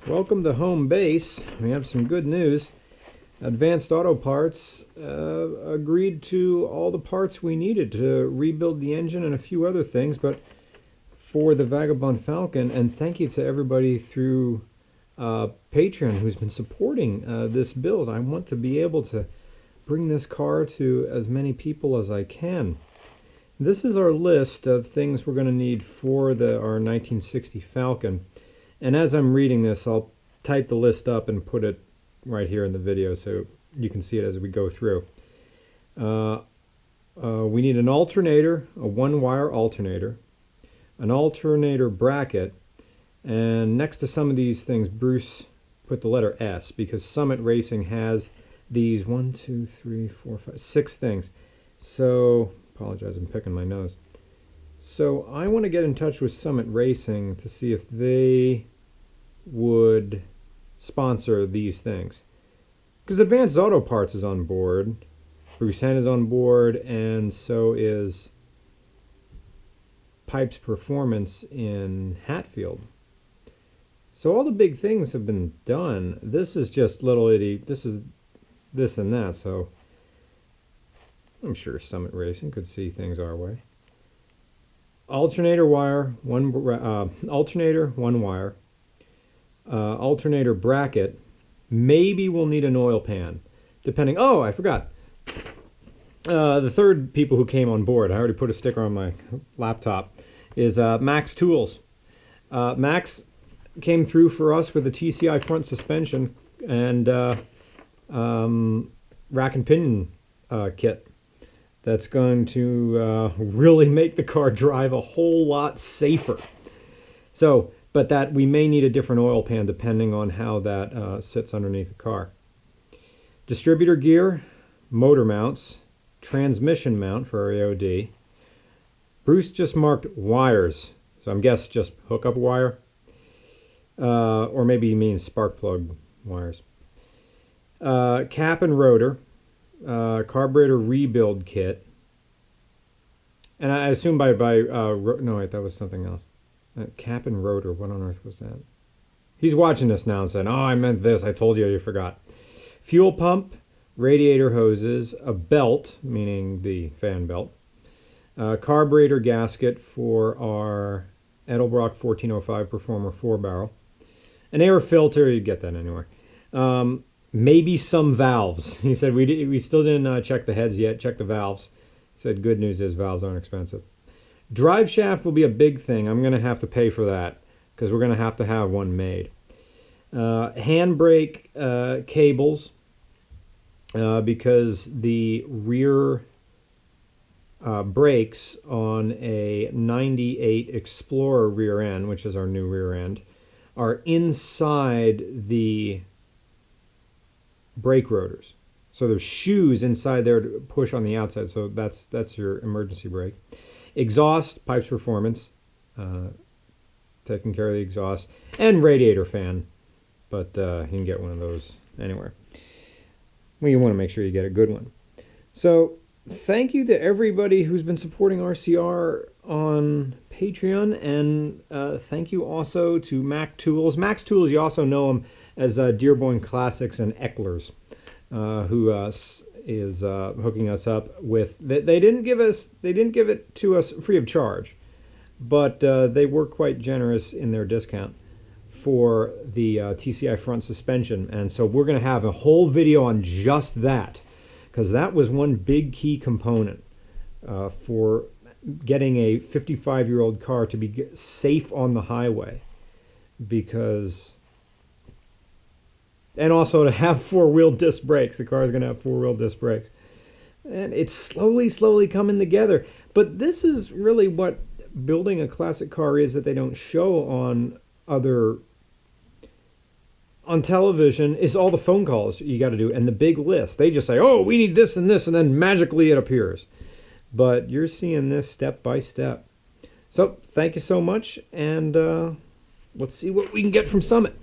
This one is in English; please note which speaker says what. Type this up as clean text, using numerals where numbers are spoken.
Speaker 1: Welcome to home base. We have some good news. Advanced Auto Parts agreed to all the parts we needed to rebuild the engine and a few other things, but for the Vagabond Falcon, and thank you to everybody through Patreon who's been supporting this build. I want to be able to bring this car to as many people as I can. This is our list of things we're going to need for our 1960 Falcon. And as I'm reading this, I'll type the list up and put it right here in the video so you can see it as we go through. We need an alternator, a one-wire alternator, an alternator bracket, and next to some of these things, Bruce put the letter S because Summit Racing has these 6 things. So, apologize, I'm picking my nose. So I want to get in touch with Summit Racing to see if they would sponsor these things. Because Advanced Auto Parts is on board, Bruce Hen is on board, and so is Pipes Performance in Hatfield. So all the big things have been done. This is just little itty, this is this and that, so I'm sure Summit Racing could see things our way. Alternator wire, alternator, one wire. Alternator bracket. Maybe we'll need an oil pan, depending. Oh, I forgot. The third people who came on board, I already put a sticker on my laptop, is Max Tools. Max came through for us with a TCI front suspension and rack and pinion kit. That's going to really make the car drive a whole lot safer. So, but that we may need a different oil pan depending on how that sits underneath the car. Distributor gear, motor mounts, transmission mount for our AOD. Bruce just marked wires, so I'm guessing just hook up wire. Or maybe he means spark plug wires. Cap and rotor. Carburetor rebuild kit, and I assume no wait, that was something else. Cap and rotor, what on earth was that? He's watching this now and saying, oh, I meant this, I told you, you forgot. Fuel pump, radiator hoses, a belt, meaning the fan belt, carburetor gasket for our Edelbrock 1405 Performer 4-barrel, an air filter, you get that anywhere. Maybe some valves. He said we still didn't check the heads yet, check the valves. He said good news is valves aren't expensive. Drive shaft will be a big thing. I'm going to have to pay for that because we're going to have one made. Handbrake cables because the rear brakes on a 98 Explorer rear end, which is our new rear end, are inside the brake rotors. So there's shoes inside there to push on the outside, so that's your emergency brake. Exhaust, Pipes Performance, taking care of the exhaust, and radiator fan, but you can get one of those anywhere. Well, you want to make sure you get a good one. So thank you to everybody who's been supporting RCR on Patreon, and thank you also to Mac Tools. Max Tools, you also know them as Dearborn Classics and Eckler's, who is hooking us up with. They didn't give it to us free of charge, but they were quite generous in their discount for the TCI front suspension, and so we're going to have a whole video on just that, because that was one big key component for getting a 55-year-old car to be safe on the highway, and also to have 4-wheel disc brakes. The car is going to have 4-wheel disc brakes. And it's slowly coming together. But this is really what building a classic car is that they don't show on television, is all the phone calls you got to do and the big list. They just say, oh, we need this, and then magically it appears. But you're seeing this step by step. So thank you so much, and let's see what we can get from Summit.